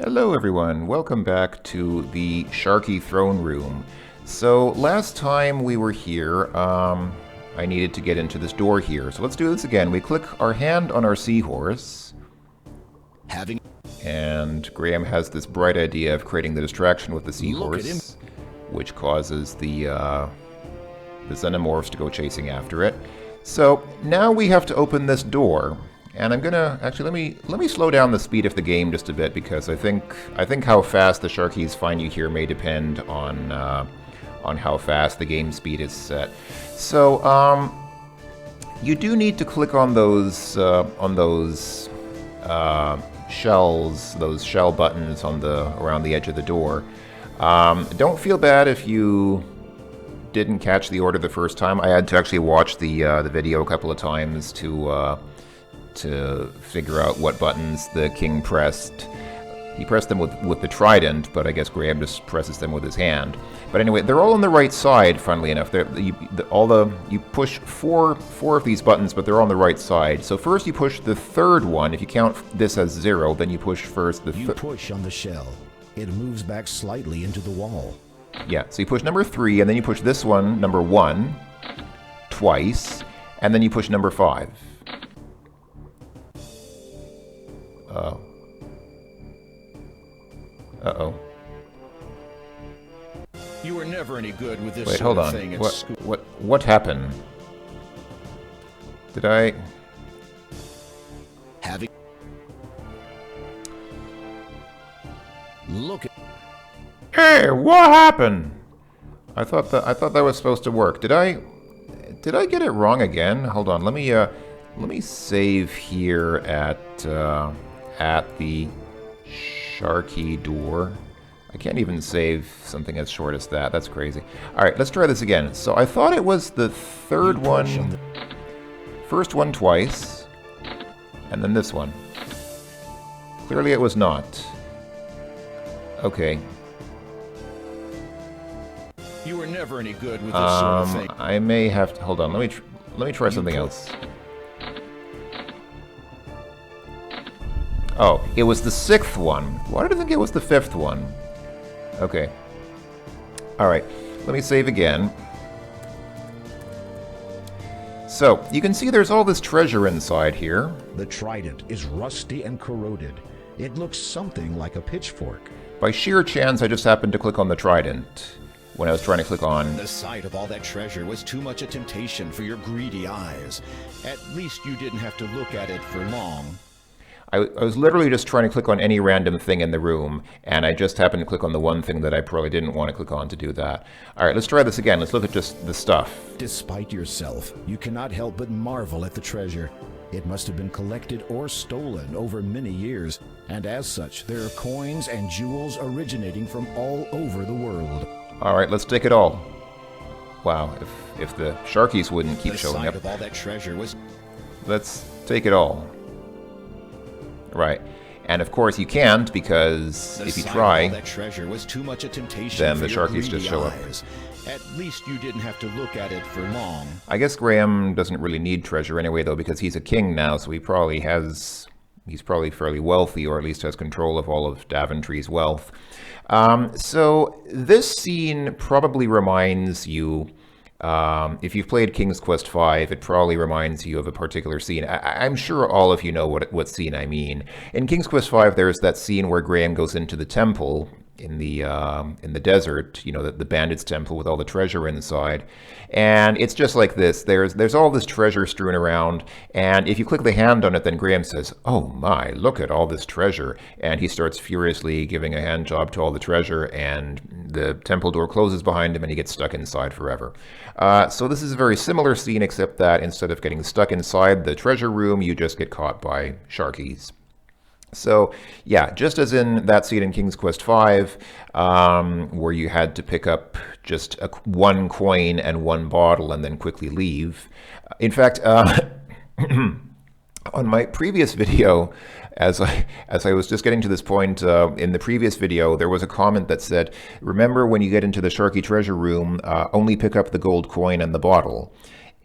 Hello everyone, welcome back to the Sharky throne room. So last time we were here, I needed to get into this door here. So let's do this again. We click our hand on our seahorse. And Graham has this bright idea of creating the distraction with the seahorse, which causes the xenomorphs to go chasing after it. So now we have to open this door. And I'm gonna actually let me slow down the speed of the game just a bit, because I think how fast the Sharkies find you here may depend on how fast the game speed is set. So you do need to click on those shells, those shell buttons on around the edge of the door. Don't feel bad if you didn't catch the order the first time. I had to actually watch the video a couple of times to figure out what buttons the king pressed. He pressed them with the Trident, but I guess Graham just presses them with his hand. But anyway, they're all on the right side, funnily enough. You push four of these buttons, but they're on the right side. So first you push the third one. If you count this as 0, then you push first the... You push on the shell. It moves back slightly into the wall. Yeah, so you push number 3, and then you push this one, number 1, twice, and then you push number 5. Uh-oh. You were never any good with this Wait, sort hold of on. thing. What happened? Did I... Look at... Hey, what happened? I thought that was supposed to work. Did I get it wrong again? Hold on. Let me save here at the Sharky door. I can't even save something as short as that. That's crazy. Alright, let's try this again. So I thought it was the third one. First one twice. And then this one. Clearly it was not. Okay. You were never any good with this sort of thing. I may have to... Hold on. Let me try something else. Oh, it was the 6th one. Why did I think it was the 5th one? Okay. Alright, let me save again. So, you can see there's all this treasure inside here. The Trident is rusty and corroded. It looks something like a pitchfork. By sheer chance, I just happened to click on the Trident when I was trying to click on... The sight of all that treasure was too much a temptation for your greedy eyes. At least you didn't have to look at it for long. I was literally just trying to click on any random thing in the room, and I just happened to click on the one thing that I probably didn't want to click on to do that. Alright, let's try this again. Let's look at just the stuff. Despite yourself, you cannot help but marvel at the treasure. It must have been collected or stolen over many years, and as such, there are coins and jewels originating from all over the world. Alright, let's take it all. Wow, if the Sharkies wouldn't keep showing up. The sight of all that treasure was... Let's take it all. Right. And of course you can't, because if you try, that treasure was too much a temptation then the Sharkies just show up. At least you didn't have to look at it for long. I guess Graham doesn't really need treasure anyway, though, because he's a king now, so he's probably fairly wealthy, or at least has control of all of Daventry's wealth. So this scene probably reminds you, if you've played King's Quest V, it probably reminds you of a particular scene. I'm sure all of you know what scene I mean. In King's Quest V, there's that scene where Graham goes into the temple in the desert, you know, the bandits' temple with all the treasure inside, and it's just like this. There's all this treasure strewn around, and if you click the hand on it, then Graham says, "Oh my, look at all this treasure," and he starts furiously giving a hand job to all the treasure, and the temple door closes behind him, and he gets stuck inside forever. So this is a very similar scene, except that instead of getting stuck inside the treasure room, you just get caught by Sharkies. So, yeah, just as in that scene in King's Quest V, where you had to pick up just one coin and one bottle and then quickly leave. In fact, on my previous video, as I was just getting to this point, in the previous video, there was a comment that said, remember when you get into the Sharky treasure room, only pick up the gold coin and the bottle.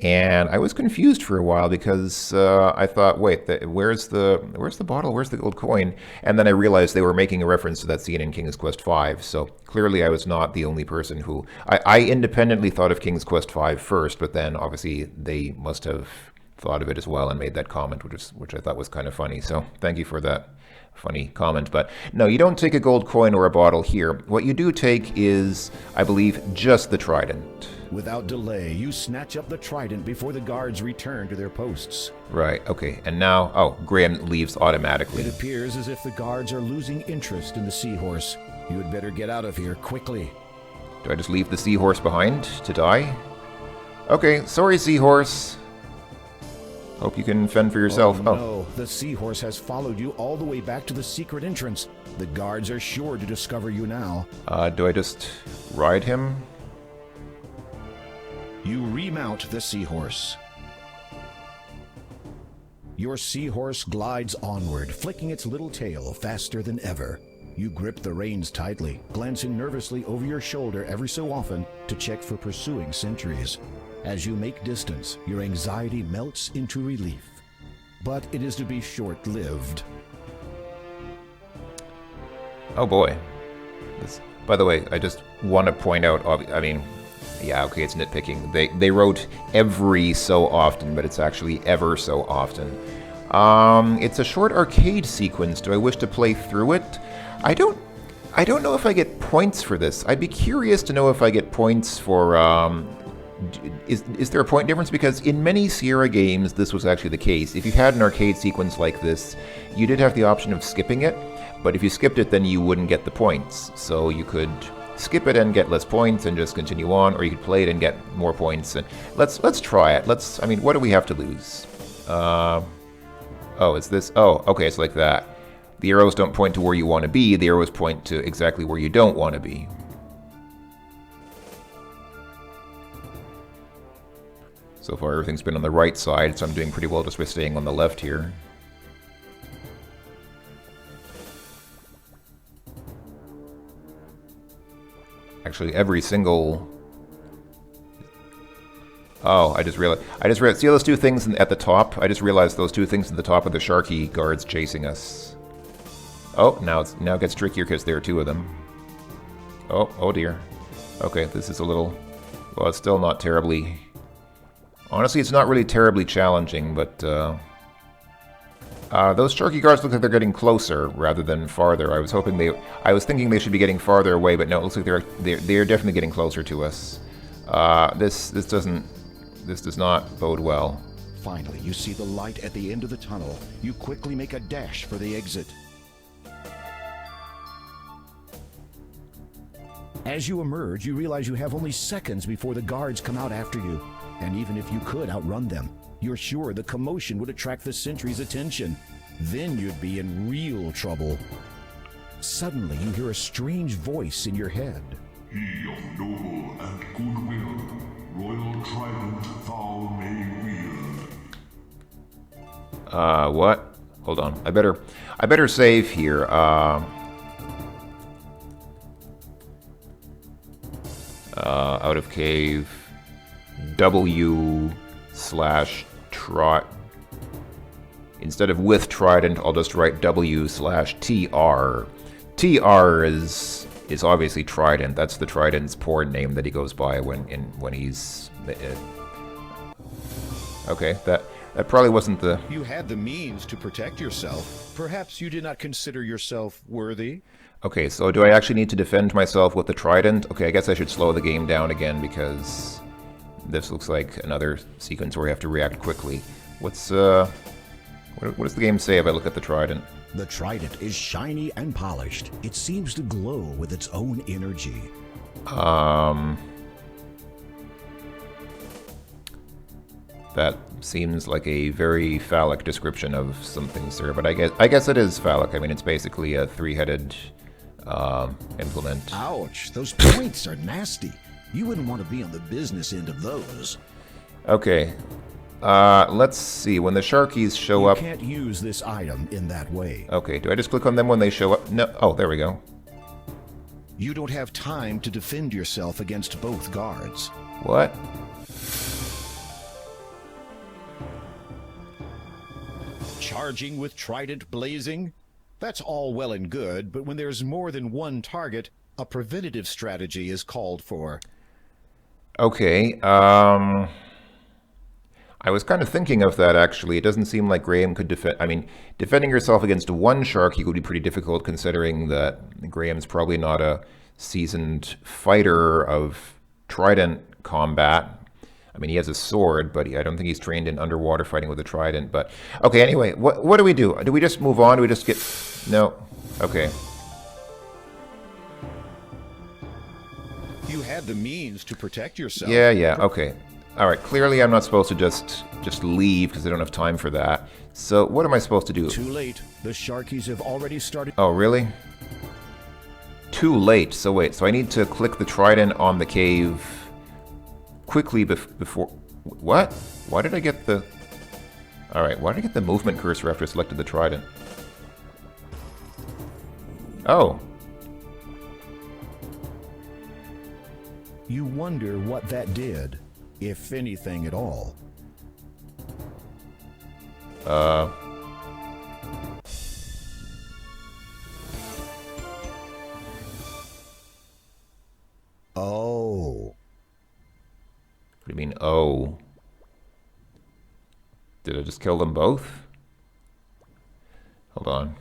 And I was confused for a while because I thought, wait, where's the bottle? Where's the gold coin? And then I realized they were making a reference to that scene in King's Quest V. So clearly I was not the only person who... I independently thought of King's Quest V first, but then obviously they must have thought of it as well and made that comment, which I thought was kind of funny. So thank you for that funny comment. But no, you don't take a gold coin or a bottle here. What you do take is, I believe, just the trident. Without delay, you snatch up the trident before the guards return to their posts. Right, okay. And now, oh, Graham leaves automatically. It appears as if the guards are losing interest in the seahorse. You had better get out of here quickly. Do I just leave the seahorse behind to die? Okay, sorry, seahorse. Hope you can fend for yourself. Oh no, the seahorse has followed you all the way back to the secret entrance. The guards are sure to discover you now. Do I just ride him? You remount the seahorse. Your seahorse glides onward, flicking its little tail faster than ever. You grip the reins tightly, glancing nervously over your shoulder every so often to check for pursuing sentries. As you make distance, your anxiety melts into relief. But it is to be short-lived. Oh boy. By the way, I just want to point out, I mean, yeah, okay, it's nitpicking. They wrote every so often, but it's actually ever so often. It's a short arcade sequence. Do I wish to play through it? I don't know if I get points for this. I'd be curious to know if I get points for, is there a point difference? Because in many Sierra games, this was actually the case. If you had an arcade sequence like this, you did have the option of skipping it, but if you skipped it, then you wouldn't get the points. So you could skip it and get less points and just continue on, or you could play it and get more points. And let's try it. I mean, what do we have to lose? Oh, it's this. Oh, okay, it's like that. The arrows don't point to where you want to be. The arrows point to exactly where you don't want to be. So far, everything's been on the right side, so I'm doing pretty well just by staying on the left here. Actually, every single... Oh, I just realized... See those two things at the top? I just realized those two things at the top of the Sharky guards chasing us. Oh, now it gets trickier because there are two of them. Oh dear. Okay, this is a little... Well, it's still not terribly... Honestly, it's not really terribly challenging, but those Sharky guards look like they're getting closer rather than farther. I was thinking they should be getting farther away, but no, it looks like they're definitely getting closer to us. This does not bode well. Finally, you see the light at the end of the tunnel. You quickly make a dash for the exit. As you emerge, you realize you have only seconds before the guards come out after you. And even if you could outrun them, you're sure the commotion would attract the sentry's attention. Then you'd be in real trouble. Suddenly, you hear a strange voice in your head. He of noble and goodwill, royal Trident thou may wield. What? Hold on. I better save here. Out of cave. W/Trident. Instead of with Trident, I'll just write W/TR. TR is obviously Trident. That's the Trident's porn name that he goes by when he's. Okay, that probably wasn't the. You had the means to protect yourself. Perhaps you did not consider yourself worthy. Okay, so do I actually need to defend myself with the Trident? Okay, I guess I should slow the game down again because. This looks like another sequence where we have to react quickly. What does the game say if I look at the Trident? The Trident is shiny and polished. It seems to glow with its own energy. That seems like a very phallic description of something, sir. But I guess it is phallic. I mean, it's basically a three-headed implement. Ouch! Those points are nasty. You wouldn't want to be on the business end of those. Okay. Let's see. When the Sharkies show up... You can't use this item in that way. Okay, do I just click on them when they show up? No. Oh, there we go. You don't have time to defend yourself against both guards. What? charging with trident blazing? That's all well and good, but when there's more than one target, a preventative strategy is called for. Okay, I was kind of thinking of that, actually. It doesn't seem like Graham could defend... I mean, defending yourself against one Sharky would be pretty difficult, considering that Graham's probably not a seasoned fighter of Trident combat. I mean, he has a sword, but I don't think he's trained in underwater fighting with a Trident. But, okay, anyway, what do we do? Do we just move on? Do we just get... No. Okay. You had the means to protect yourself. Yeah, okay. All right, clearly I'm not supposed to just leave because I don't have time for that. So what am I supposed to do? Too late. The Sharkies have already started. Oh, really? Too late. So wait, so I need to click the Trident on the cave quickly before... What? Why did I get the... All right, why did I get the movement cursor after I selected the Trident? Oh. You wonder what that did, if anything at all. Oh. What do you mean, oh? Did I just kill them both? Hold on.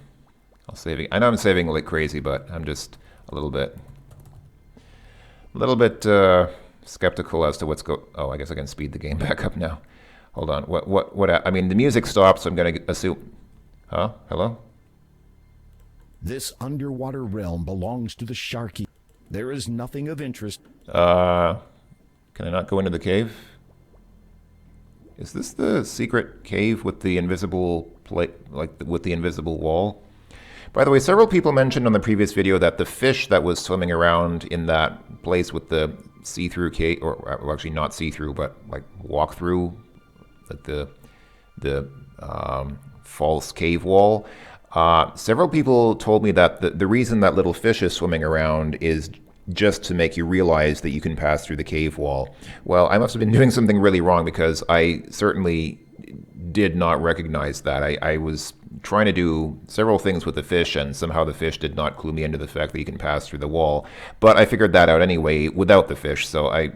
I know I'm saving like crazy, but I'm just a little bit skeptical as to what's oh, I guess I can speed the game back up now. Hold on. What I mean, the music stopped, so I'm going to assume... Huh? Hello? This underwater realm belongs to the Sharky. There is nothing of interest. Can I not go into the cave? Is this the secret cave with the invisible plate, like with the invisible wall? By the way, several people mentioned on the previous video that the fish that was swimming around in that place with the see-through cave, or well, actually not see-through, but like walk-through, like the false cave wall. Several people told me that the reason that little fish is swimming around is just to make you realize that you can pass through the cave wall. Well, I must have been doing something really wrong because I certainly did not recognize that. I was trying to do several things with the fish, and somehow the fish did not clue me into the fact that you can pass through the wall. But I figured that out anyway without the fish, so I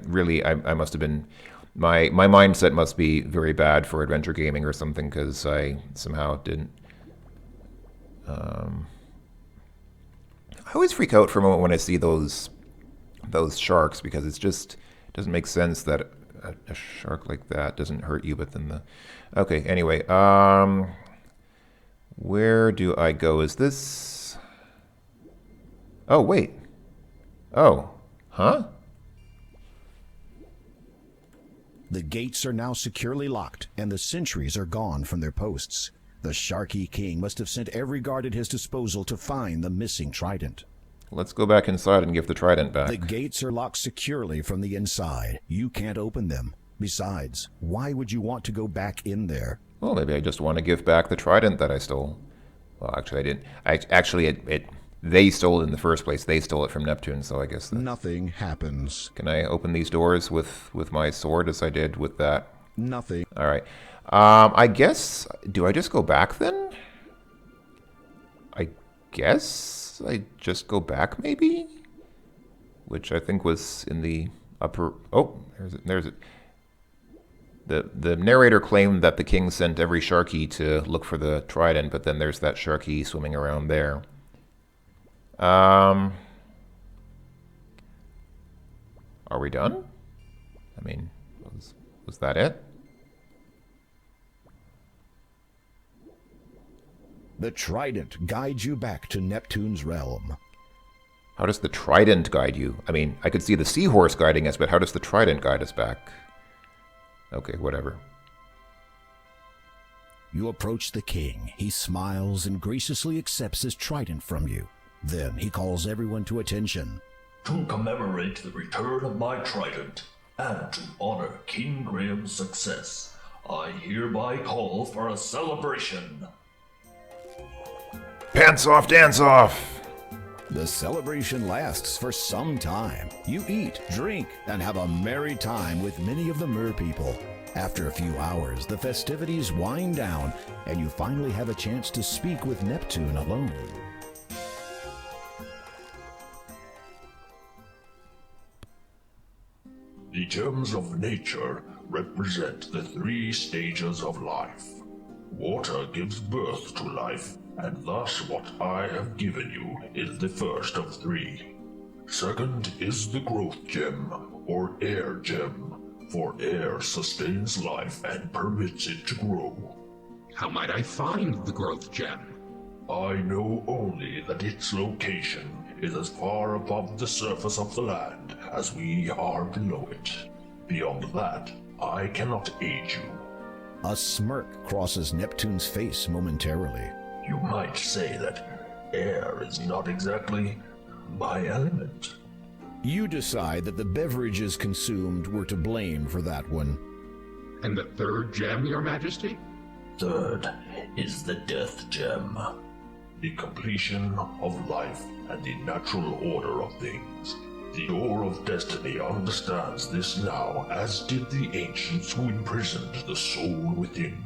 must have been... My mindset must be very bad for adventure gaming or something, because I somehow didn't... I always freak out for a moment when I see those sharks, because it doesn't make sense that a shark like that doesn't hurt you, but then the... Okay, anyway, where do I go? Is this... Oh, wait. Oh, huh? The gates are now securely locked, and the sentries are gone from their posts. The Sharky King must have sent every guard at his disposal to find the missing Trident. Let's go back inside and give the Trident back. The gates are locked securely from the inside. You can't open them. Besides, why would you want to go back in there? Well, maybe I just want to give back the Trident that I stole. Well, actually, I didn't. They stole it in the first place. They stole it from Neptune, so I guess... Nothing happens. Can I open these doors with my sword as I did with that? Nothing. All right. I guess... Do I just go back then? I guess I just go back, maybe? Which I think was in the upper... Oh, there's it. The narrator claimed that the king sent every Sharky to look for the Trident, but then there's that Sharky swimming around there. Are we done? I mean, was that it? The Trident guides you back to Neptune's realm. How does the Trident guide you? I mean, I could see the seahorse guiding us, but how does the Trident guide us back? Okay, whatever. You approach the king. He smiles and graciously accepts his Trident from you. Then he calls everyone to attention. To commemorate the return of my Trident, and to honor King Graham's success, I hereby call for a celebration. Pants off, dance off! The celebration lasts for some time. You eat, drink, and have a merry time with many of the mer people. After a few hours, the festivities wind down, and you finally have a chance to speak with Neptune alone. The terms of nature represent the 3 stages of life. Water gives birth to life, and thus what I have given you is the first of 3. Second is the growth gem, or air gem, for air sustains life and permits it to grow. How might I find the growth gem? I know only that its location is as far above the surface of the land as we are below it. Beyond that, I cannot aid you. A smirk crosses Neptune's face momentarily. You might say that air is not exactly my element. You decide that the beverages consumed were to blame for that one. And the third gem, Your Majesty? Third is the death gem, the completion of life and the natural order of things. The Door of Destiny understands this now, as did the ancients who imprisoned the soul within.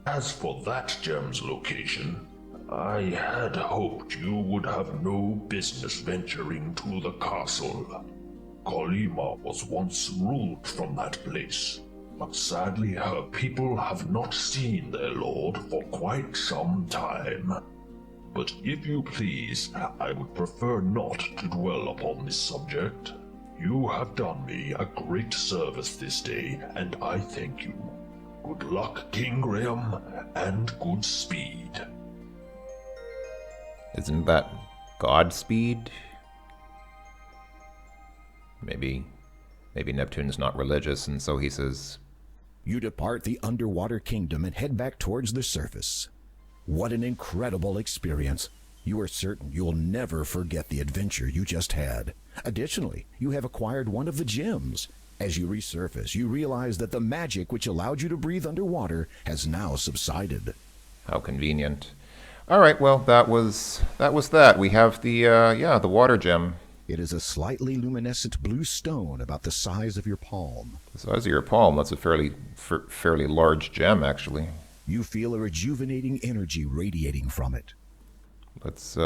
As for that gem's location, I had hoped you would have no business venturing to the castle. Kolima was once ruled from that place, but sadly her people have not seen their lord for quite some time. But if you please, I would prefer not to dwell upon this subject. You have done me a great service this day, and I thank you. Good luck, King Graham, and good speed. Isn't that Godspeed? Maybe Neptune's not religious, and so he says... You depart the underwater kingdom and head back towards the surface. What an incredible experience. You are certain you'll never forget the adventure you just had. Additionally, you have acquired one of the gems. As you resurface, you realize that the magic which allowed you to breathe underwater has now subsided. How convenient. All right, well, that was that. We have the water gem. It is a slightly luminescent blue stone about the size of your palm. The size of your palm. That's a fairly large gem, actually. You feel a rejuvenating energy radiating from it. Let's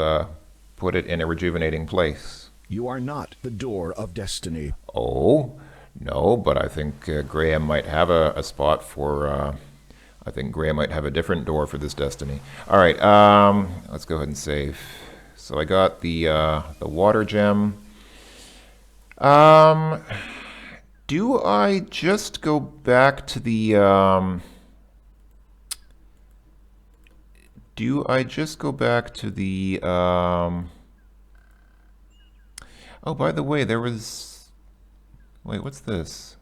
put it in a rejuvenating place. You are not the Door of Destiny. Oh, no, but I think Graham might have a spot for... I think Graham might have a different door for this destiny. All right, let's go ahead and save. So I got the water gem. Do I just go back to the... Oh, by the way, there was... Wait, what's this?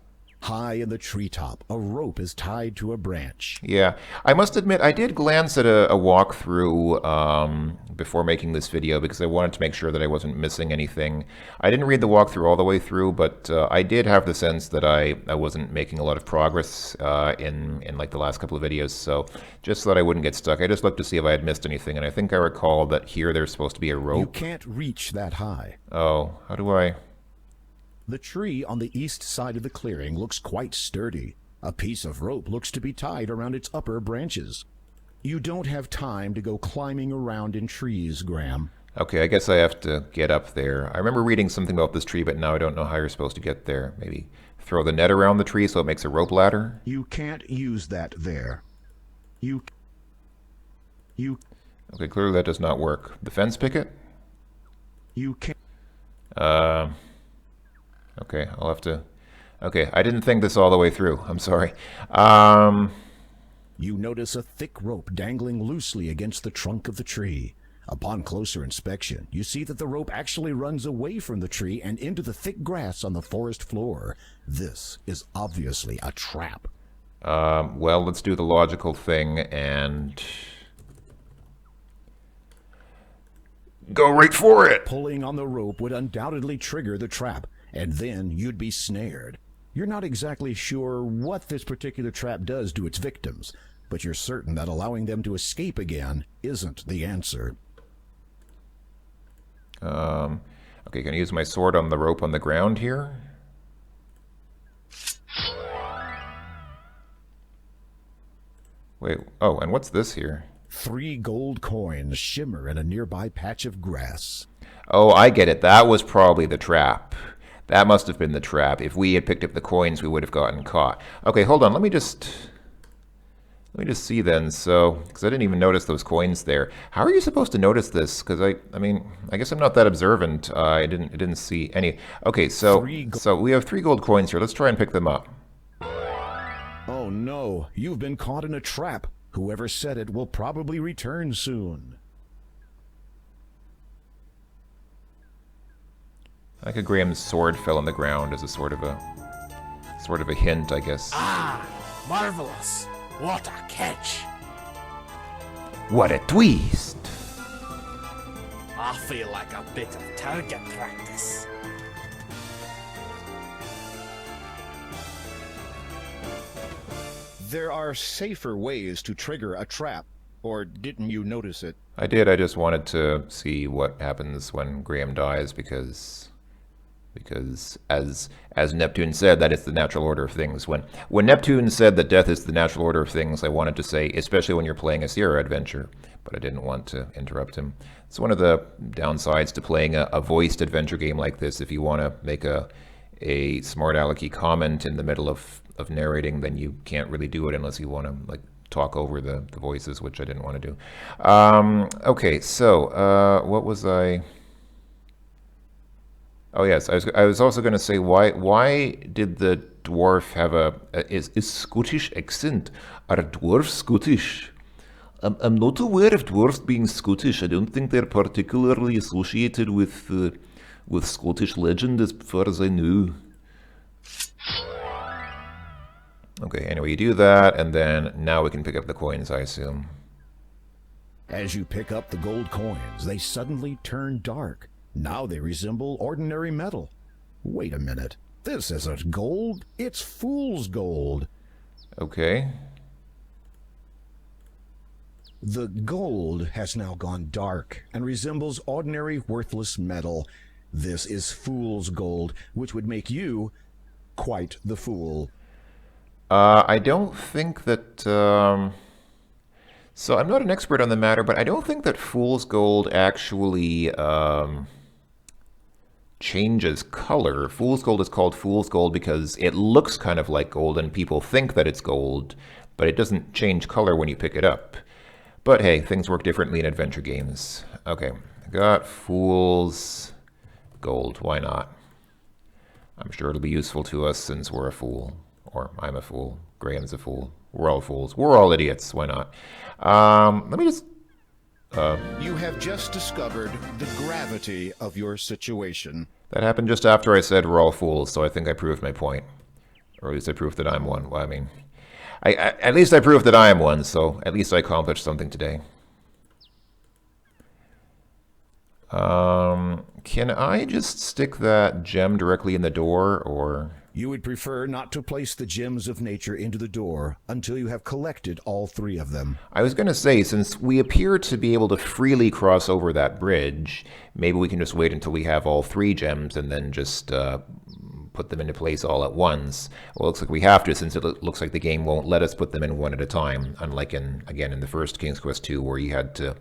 High in the treetop, a rope is tied to a branch. Yeah, I must admit, I did glance at a walkthrough before making this video because I wanted to make sure that I wasn't missing anything. I didn't read the walkthrough all the way through, but I did have the sense that I wasn't making a lot of progress in like the last couple of videos, so just so that I wouldn't get stuck, I just looked to see if I had missed anything, and I think I recall that here there's supposed to be a rope. You can't reach that high. Oh, how do I... The tree on the east side of the clearing looks quite sturdy. A piece of rope looks to be tied around its upper branches. You don't have time to go climbing around in trees, Graham. Okay, I guess I have to get up there. I remember reading something about this tree, but now I don't know how you're supposed to get there. Maybe throw the net around the tree so it makes a rope ladder? You can't use that there. You... Okay, clearly that does not work. The fence picket? You can't... Okay, I'll have to... Okay, I didn't think this all the way through. I'm sorry. You notice a thick rope dangling loosely against the trunk of the tree. Upon closer inspection, you see that the rope actually runs away from the tree and into the thick grass on the forest floor. This is obviously a trap. Well, let's do the logical thing and... go right for it! Pulling on the rope would undoubtedly trigger the trap, and then you'd be snared. You're not exactly sure what this particular trap does to its victims, but you're certain that allowing them to escape again isn't the answer. Okay, can I use my sword on the rope on the ground here? Wait, oh, and what's this here? 3 gold coins shimmer in a nearby patch of grass. Oh, I get it. That was probably the trap. That must have been the trap. If we had picked up the coins, we would have gotten caught. Okay, hold on. Let me just see then. So, because I didn't even notice those coins there. How are you supposed to notice this? Because I mean, I guess I'm not that observant. I didn't see any. Okay, so we have 3 gold coins here. Let's try and pick them up. Oh no, you've been caught in a trap. Whoever said it will probably return soon. Like a Graham's sword fell on the ground as a sort of a hint, I guess. Ah, marvelous. What a catch. What a twist. I feel like a bit of target practice. There are safer ways to trigger a trap, or didn't you notice it? I did. I just wanted to see what happens when Graham dies because as Neptune said, that is the natural order of things. When Neptune said that death is the natural order of things, I wanted to say, especially when you're playing a Sierra adventure, but I didn't want to interrupt him. It's one of the downsides to playing a voiced adventure game like this. If you want to make a smart alecky comment in the middle of narrating, then you can't really do it unless you want to like talk over the voices, which I didn't want to do. Okay, so what was I? Oh yes, I was also going to say why did the dwarf have is Scottish accent? Are dwarves Scottish? I'm not aware of dwarves being Scottish. I don't think they're particularly associated with Scottish legend as far as I know. Okay, anyway, you do that, and then now we can pick up the coins, I assume. As you pick up the gold coins, they suddenly turn dark. Now they resemble ordinary metal. Wait a minute. This isn't gold. It's fool's gold. Okay. The gold has now gone dark and resembles ordinary worthless metal. This is fool's gold, which would make you quite the fool. I don't think that... So I'm not an expert on the matter, but I don't think that fool's gold actually changes color. Fool's gold is called fool's gold because it looks kind of like gold and people think that it's gold, but it doesn't change color when you pick it up. But hey, things work differently in adventure games. Okay, I got fool's gold. Why not? I'm sure it'll be useful to us since we're a fool. Or I'm a fool. Graham's a fool. We're all fools. We're all idiots. Why not? Let me just... You have just discovered the gravity of your situation. That happened just after I said we're all fools, so I think I proved my point. Or at least I proved that I'm one. Well, I mean... at least I proved that I am one, so at least I accomplished something today. Can I just stick that gem directly in the door, or... You would prefer not to place the gems of nature into the door until you have collected all 3 of them. I was going to say, since we appear to be able to freely cross over that bridge, maybe we can just wait until we have all 3 gems and then just put them into place all at once. Well, it looks like we have to, since it looks like the game won't let us put them in one at a time, unlike in the first King's Quest II, where you had to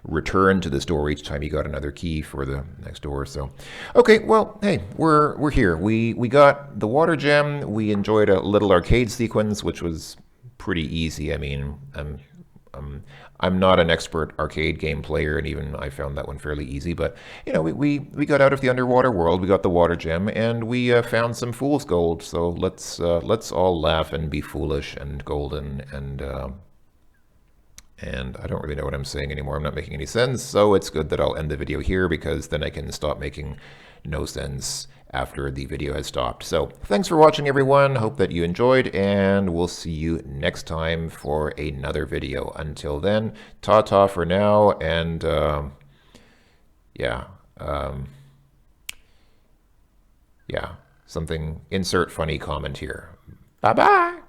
return to this door each time you got another key for the next door. So, okay, well, hey, we're here. We got the water gem. We enjoyed a little arcade sequence, which was pretty easy. I mean, I'm not an expert arcade game player, and even I found that one fairly easy. But you know, we got out of the underwater world. We got the water gem, and we found some fool's gold. So let's all laugh and be foolish and golden and I don't really know what I'm saying anymore. I'm not making any sense, so it's good that I'll end the video here because then I can stop making no sense after the video has stopped. So thanks for watching, everyone. Hope that you enjoyed, and we'll see you next time for another video. Until then, ta-ta for now, and yeah, something, insert funny comment here. Bye-bye.